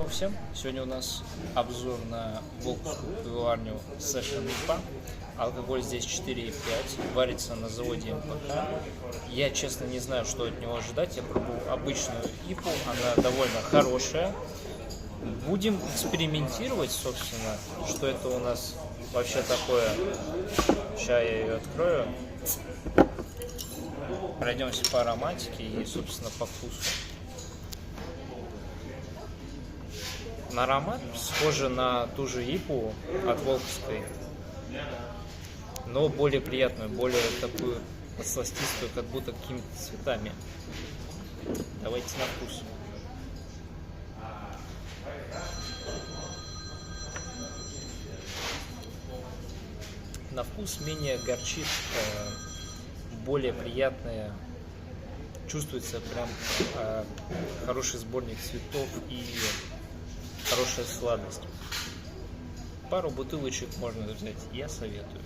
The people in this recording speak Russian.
Здорово всем! Сегодня у нас обзор на волковскую пивоварню Session IPA. Алкоголь здесь 4,5, варится на заводе МПК. Я, честно, не знаю, что от него ожидать. Я пробовал обычную ИПу, она довольно хорошая. Будем экспериментировать, собственно, что это у нас вообще такое. Сейчас я ее открою. Пройдемся по ароматике и, собственно, по вкусу. На аромат схоже на ту же ипу от волковской, но более приятную, более такую подсластистую, как будто какими-то цветами. Давайте на вкус. На вкус менее горчит, более приятная. Чувствуется прям хороший сборник цветов и хорошая сладость. Пару бутылочек можно взять, я советую.